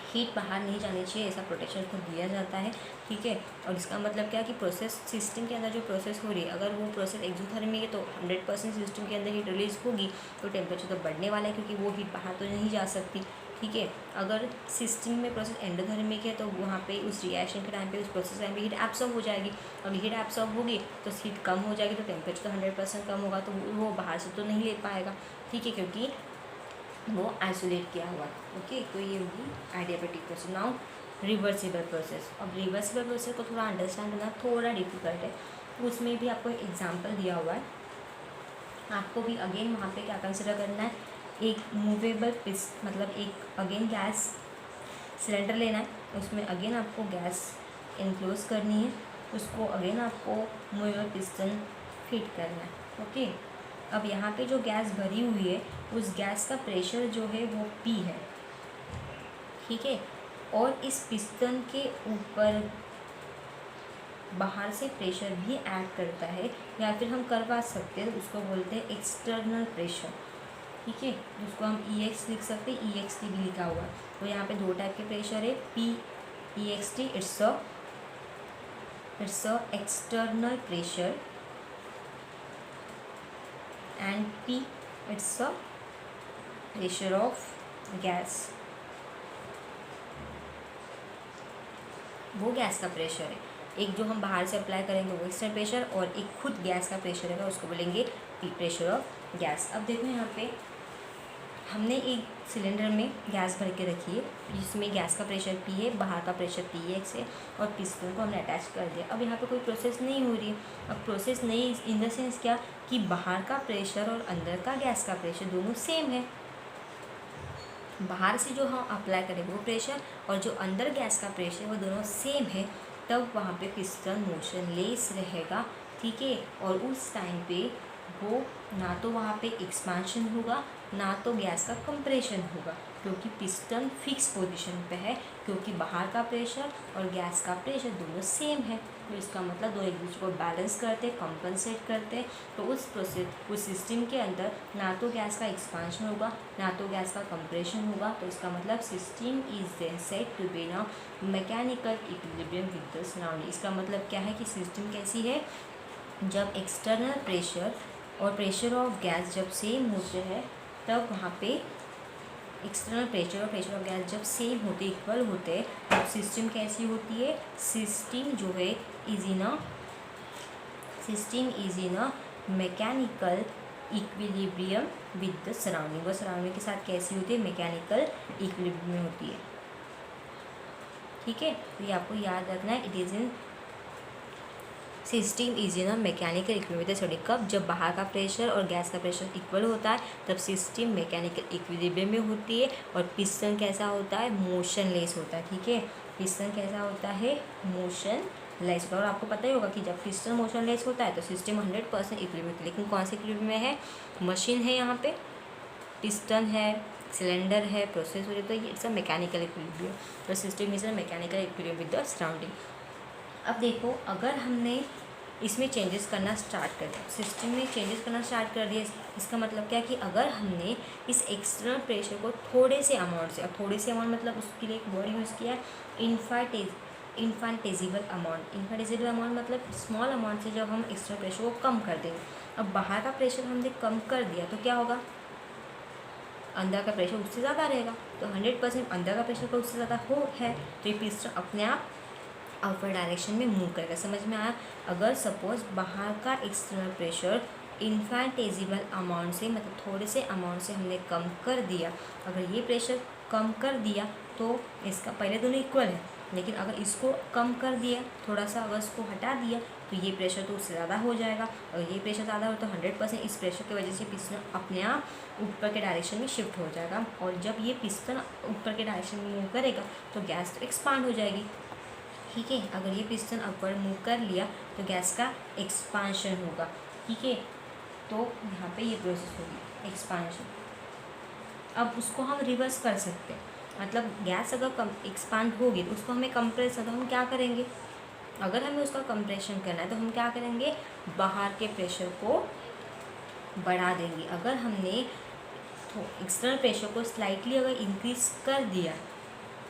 [SPEAKER 1] हीट बाहर नहीं जानी चाहिए, ऐसा प्रोटेक्शन को दिया जाता है, ठीक है। और इसका मतलब क्या है कि प्रोसेस सिस्टम के अंदर जो प्रोसेस हो रही है, अगर वो प्रोसेस एक्सोथर्मिक है तो 100% सिस्टम के अंदर हीट रिलीज होगी, तो टेम्परेचर तो बढ़ने वाला है, क्योंकि वो हीट बाहर तो नहीं जा सकती, ठीक है। अगर सिस्टम में प्रोसेस एंडोथर्मिक है तो वहाँ पे उस रिएक्शन के टाइम पे, उस प्रोसेस टाइम पे हीट एब्सॉर्ब हो जाएगी, और हीट एब्सॉर्ब होगी तो हीट कम हो जाएगी, तो टेम्परेचर तो 100% कम होगा, तो वो बाहर से तो नहीं ले पाएगा, ठीक है, क्योंकि वो आइसोलेट किया हुआ। ओके, तो ये होगी adiabatic process. Now reversible process. अब रिवर्सिबल प्रोसेस को थोड़ा अंडरस्टैंड करना थोड़ा डिफिकल्ट है, तो उसमें भी आपको एक एग्जांपल दिया हुआ है। आपको भी अगेन वहाँ पे क्या कंसिडर करना है, एक मूवेबल मतलब एक अगेन गैस सिलेंडर लेना है, उसमें अगेन आपको गैस इनक्लोज करनी है, उसको अगेन आपको मूवेबल पिस्टन फिट करना है। ओके, अब यहाँ पे जो गैस भरी हुई है उस गैस का प्रेशर जो है वो P है, ठीक है। और इस पिस्टन के ऊपर बाहर से प्रेशर भी ऐड करता है, या फिर हम करवा सकते हैं, उसको बोलते हैं एक्सटर्नल प्रेशर, ठीक है, जिसको हम EX लिख सकते हैं, EXT भी लिखा हुआ है। तो यहाँ पे दो टाइप के प्रेशर है, PEXT, it's a external pressure, and P it's a pressure of gas, वो गैस का प्रेशर है। एक जो हम बाहर से अप्लाई करेंगे वो एक्सटर्नल प्रेशर, और एक खुद गैस का प्रेशर है उसको बोलेंगे प्रेशर ऑफ गैस। अब देखो यहाँ पे हमने एक सिलेंडर में गैस भर के रखी है, जिसमें गैस का प्रेशर P है, बाहर का प्रेशर PX है, और पिस्टन को हमने अटैच कर दिया। अब यहाँ पे कोई प्रोसेस नहीं हो रही है। अब प्रोसेस नहीं इन द सेंस क्या कि बाहर का प्रेशर और अंदर का गैस का प्रेशर दोनों सेम है। बाहर से जो हम अप्लाई करें वो प्रेशर और जो अंदर गैस का प्रेशर वो दोनों सेम है, तब वहाँ पे पिस्टन मोशनलेस रहेगा, ठीक है। और उस टाइम पे वो ना तो वहाँ पे एक्सपांशन होगा, ना तो गैस का कंप्रेशन होगा, क्योंकि पिस्टन फिक्स पोजीशन पे है, क्योंकि बाहर का प्रेशर और गैस का प्रेशर दोनों सेम है। तो इसका मतलब दो एक दूसरे को बैलेंस करते, कंपनसेट करते। तो उस सिस्टम के अंदर ना तो गैस का एक्सपांशन होगा, ना तो गैस का कंप्रेशन होगा। तो इसका मतलब system is then said to be in a mechanical equilibrium with the surrounding. इसका मतलब क्या है कि सिस्टम कैसी है, जब एक्सटर्नल प्रेशर और प्रेशर ऑफ गैस जब सेम होते हैं, तब वहाँ पे एक्सटर्नल प्रेशर और प्रेशर ऑफ गैस जब सेम होते, इक्वल होते हैं, तब सिस्टम कैसी होती है, सिस्टम जो है is in a mechanical equilibrium with the surrounding. और सराउंडिंग के साथ कैसी होती है, मैकेनिकल इक्विलिब्रियम में होती है, ठीक है। तो ये आपको याद रखना है, it is in system is in a mechanical equilibrium sorry कब, जब बाहर का प्रेशर और गैस का प्रेशर इक्वल होता है, तब सिस्टम मैकेनिकल इक्विलिब्रियम में होती है। और पिस्टन कैसा होता है, मोशनलेस होता है, ठीक है। पिस्टन कैसा होता है, मोशनलेस होता है। और आपको पता ही होगा कि जब पिस्टन मोशनलेस होता है तो सिस्टम 100% इक्विलिब्रियम, लेकिन कौन से इक्विलिब्रियम में है, मशीन है, यहाँ पे पिस्टन है, सिलेंडर है, प्रोसेस हो रही है, तो इट्स अ मैकेनिकल इक्विलिब्रियम। तो system is a mechanical equilibrium with the surrounding. अब देखो, अगर हमने इसमें चेंजेस करना स्टार्ट कर दिया, सिस्टम में चेंजेस करना स्टार्ट कर दिया, इसका मतलब क्या है कि अगर हमने इस एक्सटर्नल प्रेशर को थोड़े से अमाउंट से, अब थोड़े से अमाउंट मतलब उसके लिए एक वर्ड यूज़ किया है, इन्फाइटेजिबल अमाउंट। इन्फाइटेजिबल अमाउंट मतलब स्मॉल अमाउंट से जब हम एक्सटर्नल प्रेशर को कम कर देंगे। अब बाहर का प्रेशर हमने कम कर दिया तो क्या होगा, अंदर का प्रेशर उससे ज़्यादा रहेगा, तो 100% अंदर का प्रेशर को उससे ज़्यादा हो है, तो ये पिस्टन अपने आप अपर डायरेक्शन में मूव करेगा। समझ में आया? अगर सपोज बाहर का एक्सटर्नल प्रेशर इन्फाइनिटेसिमल अमाउंट से, मतलब थोड़े से अमाउंट से हमने कम कर दिया, अगर ये प्रेशर कम कर दिया तो इसका, पहले दोनों इक्वल है, लेकिन अगर इसको कम कर दिया थोड़ा सा, अगर इसको हटा दिया तो ये प्रेशर तो उससे ज़्यादा हो जाएगा। अगर ये प्रेशर ज़्यादा हो तो 100% इस प्रेशर की वजह से पिस्टन अपने आप ऊपर के डायरेक्शन में शिफ्ट हो जाएगा, और जब ये पिस्टन ऊपर के डायरेक्शन में मूव करेगा तो गैस तो एक्सपांड हो जाएगी। ठीक है, अगर ये पिस्टन अपवर्ड मूव कर लिया तो गैस का एक्सपांशन होगा। ठीक है, तो यहाँ पे ये प्रोसेस होगी एक्सपांशन। अब उसको हम रिवर्स कर सकते हैं, मतलब गैस अगर एक्सपांड होगी तो उसको हमें कंप्रेस, तो हम क्या करेंगे, अगर हमें उसका कंप्रेशन करना है तो हम क्या करेंगे, बाहर के प्रेशर को बढ़ा देंगे। अगर हमने तो एक्सटर्नल प्रेशर को स्लाइटली अगर इंक्रीज कर दिया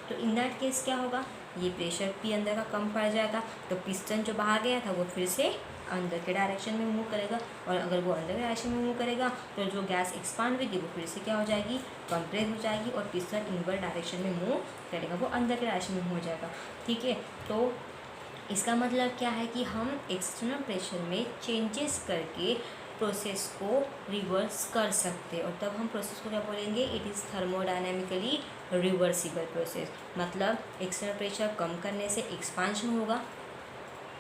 [SPEAKER 1] तो इन दैट केस क्या होगा, ये प्रेशर पी अंदर का कम पड़ जाएगा, तो पिस्टन जो बाहर गया था वो फिर से अंदर के डायरेक्शन में मूव करेगा, और अगर वो अंदर के डायरेक्शन में मूव करेगा तो जो गैस एक्सपांड हुई थी वो फिर से क्या हो जाएगी, कंप्रेस हो जाएगी, और पिस्टन इनवर्ड डायरेक्शन में मूव करेगा, वो अंदर के डायरेक्शन में हो जाएगा। ठीक है, तो इसका मतलब क्या है कि हम एक्सटर्नल प्रेशर में चेंजेस करके प्रोसेस को रिवर्स कर सकते हैं, और तब हम प्रोसेस को क्या बोलेंगे, it is thermodynamically reversible process. मतलब एक्सटर्नल प्रेशर कम करने से एक्सपांशन होगा।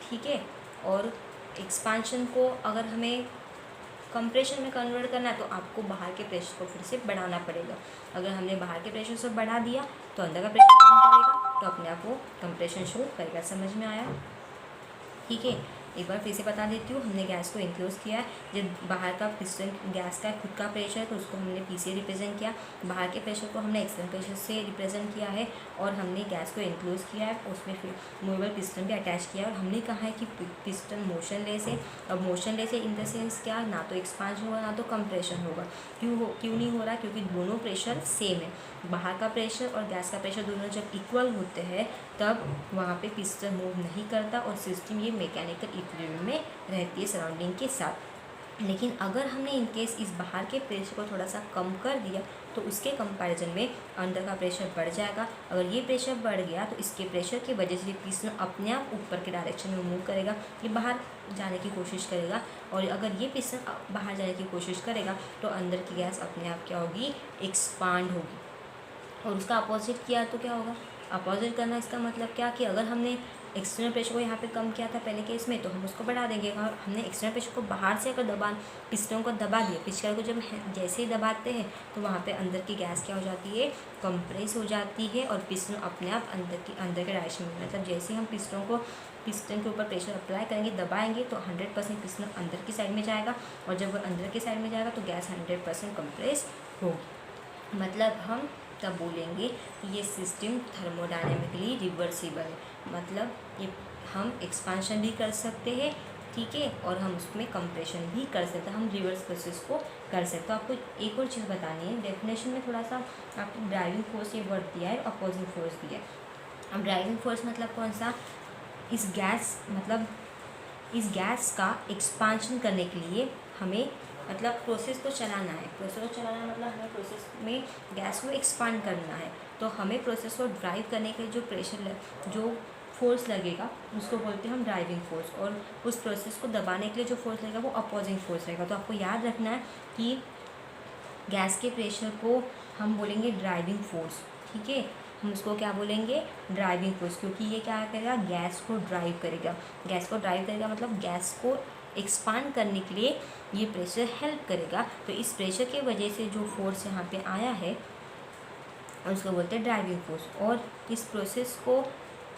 [SPEAKER 1] ठीक है, और एक्सपांशन को अगर हमें कंप्रेशन में कन्वर्ट करना है तो आपको बाहर के प्रेशर को फिर से बढ़ाना पड़ेगा। अगर हमने बाहर के प्रेशर से बढ़ा दिया तो अंदर का प्रेशर कम करेगा, तो अपने आप वो कंप्रेशन शुरू करेगा। समझ में आया? ठीक है, एक बार फिर से बता देती हूँ, हमने गैस को इंक्लोज किया है, जब बाहर का पिस्टन गैस का खुद का प्रेशर है तो उसको हमने पी से रिप्रेजेंट किया, बाहर के प्रेशर को हमने एक्सटर्नल प्रेशर से रिप्रेजेंट किया है, और हमने गैस को इंक्लोज किया है, उसमें फिर मूवेबल पिस्टन भी अटैच किया है, और हमने कहा है कि पिस्टन मोशनलेस है। अब मोशनलेस है इन द सेंस क्या, ना तो एक्सपांशन होगा ना तो कंप्रेशन होगा। क्यों नहीं हो रहा, क्योंकि दोनों प्रेशर सेम है। बाहर का प्रेशर और गैस का प्रेशर दोनों जब इक्वल होते हैं तब वहाँ पे पिस्टन मूव नहीं करता, और सिस्टम ये मैकेनिकल इक्विलिब्रियम में रहती है सराउंडिंग के साथ। लेकिन अगर हमने इनकेस इस बाहर के प्रेशर को थोड़ा सा कम कर दिया तो उसके कंपैरिजन में अंदर का प्रेशर बढ़ जाएगा। अगर ये प्रेशर बढ़ गया तो इसके प्रेशर की वजह से पिस्टन अपने आप ऊपर के डायरेक्शन में मूव करेगा, ये बाहर जाने की कोशिश करेगा, और अगर ये पिस्टन बाहर जाने की कोशिश करेगा तो अंदर की गैस अपने आप क्या होगी, एक्सपांड होगी। और उसका अपोजिट किया तो क्या होगा, अपोजिट करना इसका मतलब क्या कि अगर हमने एक्सटर्नल प्रेशर को यहाँ पे कम किया था पहले केस में तो हम उसको बढ़ा देंगे, और हमने एक्सटर्नल प्रेशर को बाहर से अगर पिस्टन को दबा दिया, पिस्टन को जब जैसे ही दबाते हैं तो वहाँ पे अंदर की गैस क्या हो जाती है, कंप्रेस हो जाती है, और पिस्टन अपने आप अंदर के डायरेक्शन में, मतलब जैसे ही हम पिस्टन के ऊपर प्रेशर अप्लाई करेंगे, दबाएंगे तो 100% पिस्टन अंदर की साइड में जाएगा, और जब वो अंदर की साइड में जाएगा तो गैस 100% कंप्रेस होगी। मतलब हम तब बोलेंगे कि ये सिस्टम थर्मोडायनेमिकली रिवर्सिबल है, मतलब ये हम एक्सपांशन भी कर सकते हैं, ठीक है, और हम उसमें कंप्रेशन भी कर सकते हैं, हम रिवर्स प्रोसेस को कर सकते हैं। आपको एक और चीज़ बतानी है, डेफिनेशन में थोड़ा सा आपको ड्राइविंग फोर्स ये वर्ड दिया है, अपोजिंग फोर्स दिया है। अब ड्राइविंग फोर्स मतलब कौन सा, इस गैस का एक्सपांशन करने के लिए हमें, मतलब प्रोसेस को चलाना है, मतलब हमें प्रोसेस में गैस को एक्सपांड करना है, तो हमें प्रोसेस को ड्राइव करने के जो फोर्स लगेगा उसको बोलते हैं हम ड्राइविंग फोर्स, और उस प्रोसेस को दबाने के लिए जो फोर्स लगेगा वो अपोजिंग फोर्स रहेगा। तो आपको याद रखना है कि गैस के प्रेशर को हम बोलेंगे ड्राइविंग फोर्स, ठीक है, हम उसको क्या बोलेंगे, ड्राइविंग फोर्स, क्योंकि ये क्या करेगा, गैस को ड्राइव करेगा, मतलब गैस को एक्सपांड करने के लिए ये प्रेशर हेल्प करेगा। तो इस प्रेशर की वजह से जो फोर्स यहाँ पे आया है उसको बोलते हैं ड्राइविंग फोर्स, और इस प्रोसेस को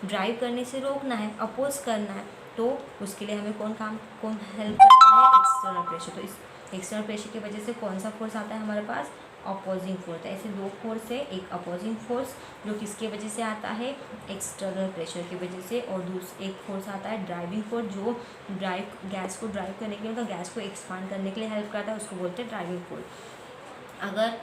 [SPEAKER 1] ड्राइव करने से रोकना है, अपोज करना है, तो उसके लिए हमें कौन हेल्प करता है, एक्सटर्नल प्रेशर। तो इस एक्सटर्नल प्रेशर की वजह से कौन सा फोर्स आता है हमारे पास, अपोजिंग फोर्स। ऐसे दो फोर्स है, एक अपोजिंग फोर्स जो किसके वजह से आता है, एक्सटर्नल प्रेशर की वजह से, और एक फोर्स आता है ड्राइविंग फोर्स जो गैस को ड्राइव करने के लिए, मतलब गैस को एक्सपांड करने के लिए हेल्प करता है, उसको बोलते हैं ड्राइविंग फोर्स। अगर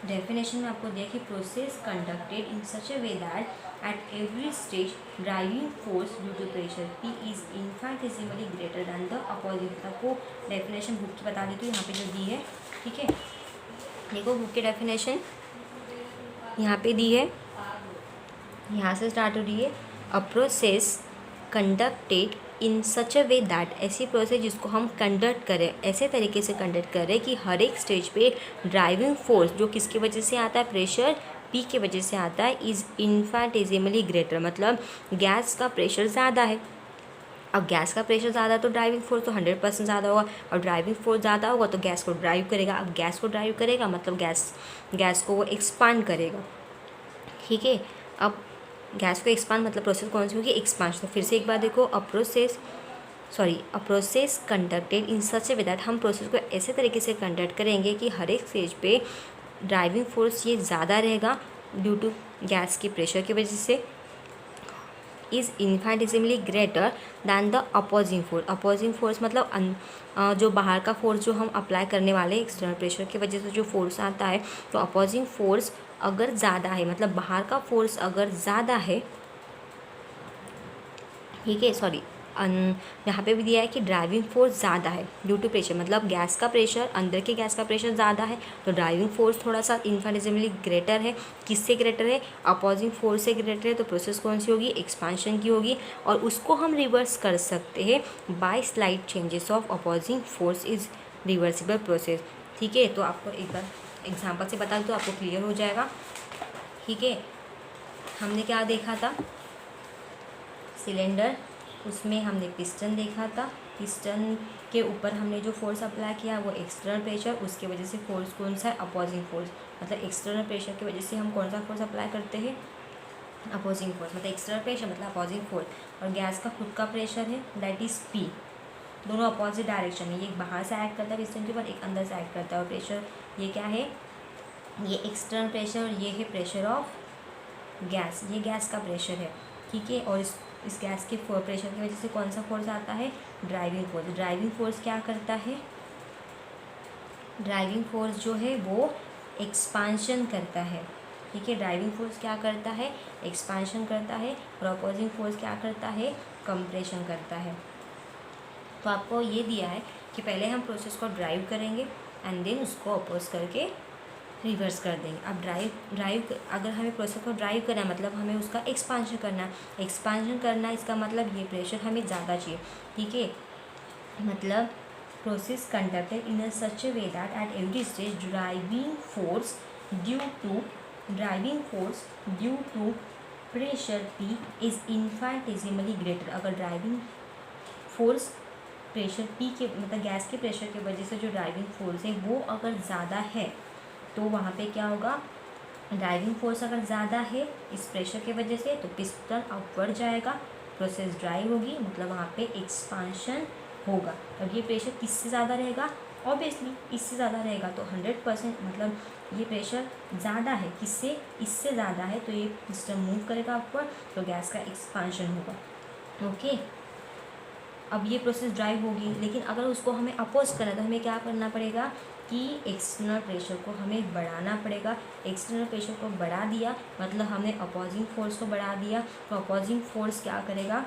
[SPEAKER 1] डेफिनेशन में आपको दिया कि process conducted in such a way that at every stage driving force due to pressure P is infinitesimally greater than the opposite. आपको डेफिनेशन बुक की बता देती हूँ यहाँ पे जो दी है, ठीक है, देखो बुक की डेफिनेशन, यहाँ पे दी है, यहाँ से स्टार्ट हो रही है, a process conducted in such a way that, ऐसी प्रोसेस जिसको हम कंडक्ट करें, ऐसे तरीके से कंडक्ट करें कि हर एक स्टेज पे ड्राइविंग फोर्स जो किसकी वजह से आता है, प्रेशर पी की वजह से आता है, इज़ इन्फाइनिटेसिमली ग्रेटर, मतलब गैस का प्रेशर ज़्यादा है। अब गैस का प्रेशर ज़्यादा तो ड्राइविंग फोर्स तो 100% ज़्यादा होगा, और ड्राइविंग फोर्स ज़्यादा होगा तो गैस को ड्राइव करेगा। अब गैस को ड्राइव करेगा मतलब गैस को वो एक्सपांड करेगा, ठीक है। अब गैस को एक्सपांड मतलब प्रोसेस कौन सी होगी, एक्सपांशन। तो फिर से एक बार देखो, a process conducted in such a way that, हम प्रोसेस को ऐसे तरीके से कंडक्ट करेंगे कि हर एक स्टेज पे ड्राइविंग फोर्स ये ज़्यादा रहेगा ड्यू टू गैस की प्रेशर की वजह से, is infinitesimally greater than the opposing force. Opposing force मतलब जो बाहर का फोर्स जो हम अप्लाई करने वाले एक्सटर्नल प्रेशर की वजह से जो फोर्स आता है, तो अपोजिंग फोर्स अगर ज़्यादा है, मतलब बाहर का फोर्स अगर ज़्यादा है, ठीक है, सॉरी, यहाँ पे भी दिया है कि ड्राइविंग फोर्स ज़्यादा है ड्यू टू प्रेशर, मतलब गैस का प्रेशर, अंदर के गैस का प्रेशर ज़्यादा है, तो ड्राइविंग फोर्स थोड़ा सा इन्फाइनिटेसिमली ग्रेटर है। किससे ग्रेटर है, अपोजिंग फोर्स से ग्रेटर है। तो प्रोसेस कौन सी होगी, एक्सपांशन की होगी, और उसको हम रिवर्स कर सकते हैं by slight changes of opposing force is reversible process, ठीक है। तो आपको एक बार एग्जाम्पल से बता दूँ तो आपको क्लियर हो जाएगा, ठीक है। हमने क्या देखा था, सिलेंडर, उसमें हमने पिस्टन देखा था, पिस्टन के ऊपर हमने जो फोर्स अप्लाई किया वो एक्सटर्नल प्रेशर, उसके वजह से फोर्स कौन सा है, अपोजिंग फोर्स, मतलब एक्सटर्नल प्रेशर की वजह से हम कौन सा फोर्स अप्लाई करते हैं, अपोजिंग फोर्स, मतलब एक्सटर्नल प्रेशर मतलब अपोजिंग फोर्स। और गैस का खुद का प्रेशर है दैट इज़ पी, दोनों अपोजिट डायरेक्शन में, एक बाहर से एक्ट करता है पिस्टन के ऊपर, एक अंदर से एक्ट करता है। और प्रेशर ये क्या है, ये एक्सटर्नल प्रेशर, और ये है प्रेशर ऑफ गैस, ये गैस का प्रेशर है, ठीक है। और इस गैस के प्रेशर की वजह से कौन सा फोर्स आता है, ड्राइविंग फोर्स। ड्राइविंग फोर्स क्या करता है, ड्राइविंग फोर्स जो है वो एक्सपांशन करता है, ठीक है। ड्राइविंग फोर्स क्या करता है, एक्सपांशन करता है, और अपोजिंग फोर्स क्या करता है, कंप्रेशन करता है। तो आपको ये दिया है कि पहले हम प्रोसेस को ड्राइव करेंगे एंड देन उसको अपोज करके रिवर्स कर देंगे। अब ड्राइव अगर हमें प्रोसेस को ड्राइव करना है मतलब हमें उसका एक्सपांशन करना है, एक्सपांशन करना इसका मतलब ये प्रेशर हमें ज़्यादा चाहिए, ठीक है। मतलब process conducted in such a way that at every stage driving force due to pressure P is infinitesimally greater. अगर ड्राइविंग फोर्स प्रेशर पी के मतलब गैस के प्रेशर की वजह से जो ड्राइविंग फोर्स है वो अगर ज़्यादा है तो वहाँ पे क्या होगा, ड्राइविंग फोर्स अगर ज़्यादा है इस प्रेशर की वजह से तो पिस्टन अपवर्ड जाएगा, प्रोसेस ड्राइव होगी, मतलब वहाँ पे एक्सपांशन होगा। अब ये प्रेशर किससे ज़्यादा रहेगा, ऑब्वियसली इससे ज़्यादा रहेगा, तो 100% मतलब ये प्रेशर ज़्यादा है, किससे, इससे ज़्यादा है, तो ये पिस्टन मूव करेगा अपवर्ड, तो गैस का एक्सपांशन होगा, ओके। अब ये प्रोसेस ड्राइव होगी, लेकिन अगर उसको हमें अपोज करना है तो हमें क्या करना पड़ेगा कि एक्सटर्नल प्रेशर को हमें बढ़ाना पड़ेगा। एक्सटर्नल प्रेशर को बढ़ा दिया मतलब हमने अपोजिंग फोर्स को बढ़ा दिया, तो अपोजिंग फोर्स क्या करेगा,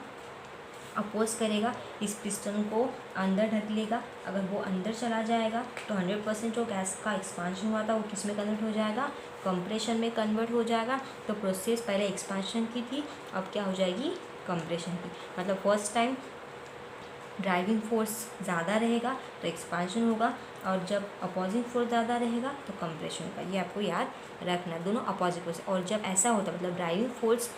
[SPEAKER 1] अपोज करेगा, इस पिस्टन को अंदर ढक लेगा। अगर वो अंदर चला जाएगा तो 100% जो गैस का एक्सपांशन हुआ था वो किस में कन्वर्ट हो जाएगा, कंप्रेशन में कन्वर्ट हो जाएगा। तो प्रोसेस पहले एक्सपांशन की थी, अब क्या हो जाएगी, कंप्रेशन की। मतलब फर्स्ट टाइम ड्राइविंग फोर्स ज़्यादा रहेगा तो एक्सपांशन होगा, और जब अपोजिंग फोर्स ज़्यादा रहेगा तो कंप्रेशन होगा। ये आपको याद रखना है, दोनों अपोजिट फोर्स। और जब ऐसा होता मतलब ड्राइविंग फोर्स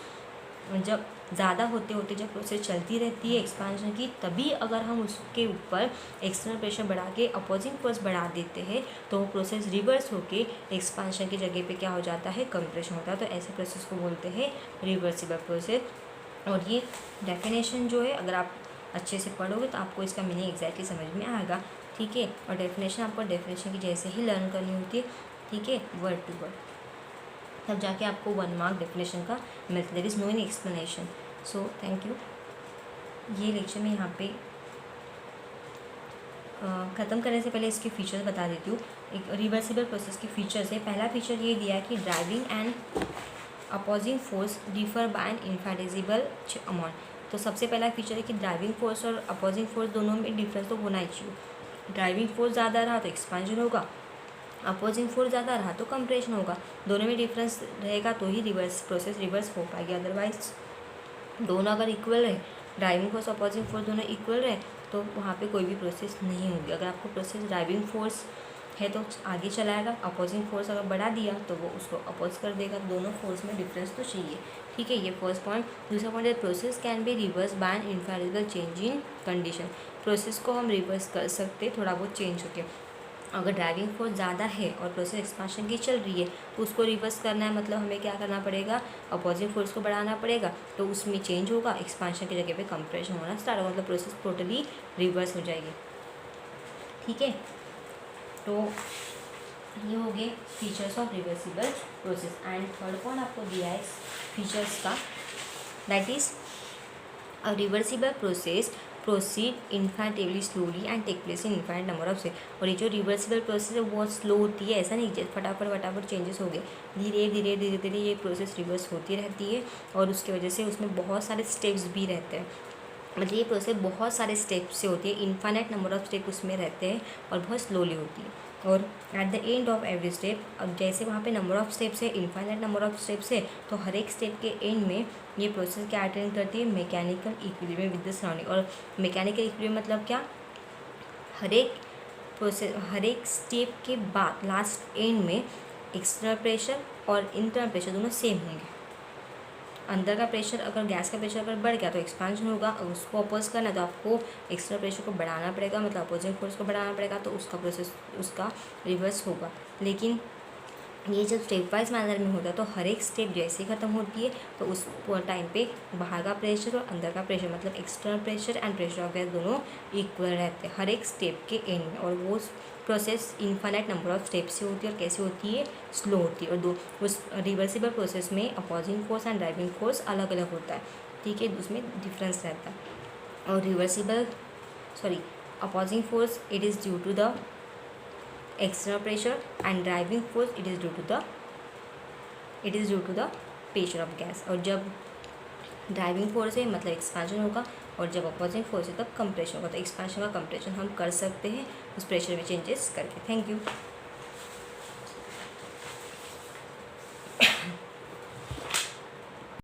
[SPEAKER 1] जब ज़्यादा होते होते जब प्रोसेस चलती रहती है एक्सपांशन की, तभी अगर हम उसके ऊपर एक्सटर्नल प्रेशर बढ़ा के अपोजिंग फोर्स बढ़ा देते हैं तो वो प्रोसेस रिवर्स होके एक्सपांशन की जगह पे क्या हो जाता है, कंप्रेशन होता है। तो ऐसे प्रोसेस को बोलते हैं रिवर्सिबल प्रोसेस। और ये डेफिनेशन जो है अगर आप अच्छे से पढ़ोगे तो आपको इसका मीनिंग एग्जैक्टली समझ में आएगा, ठीक है। और डेफिनेशन आपको डेफिनेशन की जैसे ही लर्न करनी होती है, ठीक है, वर्ड टू वर्ड, तब जाके आपको 1 मार्क डेफिनेशन का मिलता है। There is no any explanation. So thank you. ये लेक्चर में यहाँ पे ख़त्म करने से पहले इसके फीचर्स बता देती हूँ। एक रिवर्सिबल प्रोसेस के फीचर्स है। पहला फीचर ये दिया है कि driving and opposing force differ by an infinitesimal amount. तो सबसे पहला फीचर है कि ड्राइविंग फोर्स और अपोजिंग फोर्स दोनों में डिफरेंस तो होना ही चाहिए। ड्राइविंग फोर्स ज़्यादा रहा तो एक्सपांशन होगा, अपोजिंग फोर्स ज़्यादा रहा तो कंप्रेशन होगा, दोनों में डिफरेंस रहेगा तो ही रिवर्स प्रोसेस रिवर्स हो पाएगी, अदरवाइज दोनों अगर इक्वल रहे, ड्राइविंग फोर्स अपोजिंग फोर्स दोनों इक्वल रहे तो वहाँ पे कोई भी प्रोसेस नहीं होगी। अगर आपको प्रोसेस ड्राइविंग फोर्स है तो आगे चलाएगा, अपोजिंग फोर्स अगर बढ़ा दिया तो वो उसको अपोज कर देगा, दोनों फोर्स में डिफरेंस तो चाहिए। ठीक है, ये फर्स्ट पॉइंट। दूसरा पॉइंट है process can be reverse by an infallible change in condition. Process को हम रिवर्स कर सकते थोड़ा बहुत चेंज होके। अगर ड्राइविंग फोर्स ज़्यादा है और प्रोसेस एक्सपांशन की चल रही है तो उसको रिवर्स करना है, मतलब हमें क्या करना पड़ेगा, अपोजिंग फोर्स को बढ़ाना पड़ेगा, तो उसमें चेंज होगा, एक्सपांशन की जगह पे कंप्रेशन होना स्टार्ट होगा, मतलब प्रोसेस टोटली रिवर्स हो जाएगी। ठीक है, तो ये हो गए features of reversible process. And third point आपको दिया है फीचर्स का, that is a reversible process proceed infinitely slowly and take place in infinite number of step. और ये जो रिवर्सिबल प्रोसेस है बहुत स्लो होती है, ऐसा नहीं कि फटाफट चेंजेस हो गए, धीरे धीरे ये प्रोसेस रिवर्स होती रहती है और उसकी वजह से उसमें बहुत सारे स्टेप्स भी रहते हैं, मतलब ये प्रोसेस बहुत सारे स्टेप से होती है, इन्फाइनाइट नंबर ऑफ स्टेप उसमें रहते हैं और बहुत स्लोली होती है। और at the end of every step, अब जैसे वहाँ पे नंबर ऑफ स्टेप्स है, इन्फाइनाइट नंबर ऑफ स्टेप्स है, तो हर एक स्टेप के एंड में ये प्रोसेस क्या अटेंड करती है, mechanical equilibrium with the surrounding. और मैकेनिकल इक्विलिब्रियम मतलब क्या, हर एक स्टेप के बाद लास्ट एंड में एक्सटर्नल प्रेशर और इंटरनल प्रेशर दोनों सेम होंगे। अंदर का प्रेशर, अगर गैस का प्रेशर अगर बढ़ गया तो एक्सपांशन होगा, और उसको अपोज करना तो आपको एक्स्ट्रा प्रेशर को बढ़ाना पड़ेगा, मतलब अपोजिंग फोर्स को बढ़ाना पड़ेगा, तो उसका प्रोसेस उसका रिवर्स होगा। लेकिन ये जब स्टेप वाइज मैनर में होता है तो हर एक स्टेप जैसे ही ख़त्म होती है तो उस टाइम पे बाहर का प्रेशर और अंदर का प्रेशर, मतलब external pressure and pressure of gas दोनों इक्वल रहते हैं हर एक स्टेप के एंड में। और वो process infinite number of step से होती है और कैसे होती है, स्लो होती है। और उस रिवर्सिबल प्रोसेस में opposing force and driving force अलग अलग होता है। ठीक है, उसमें डिफरेंस रहता है। और opposing force it is due to the external pressure and driving force it is due to the pressure of gas। और जब ड्राइविंग फोर्स है मतलब एक्सपांशन होगा, और जब अपोजिंग फोर्स है तब कंप्रेशन होगा। तो एक्सपांशन का कंप्रेशन हम कर सकते हैं उस प्रेशर में चेंजेस करके। Thank you.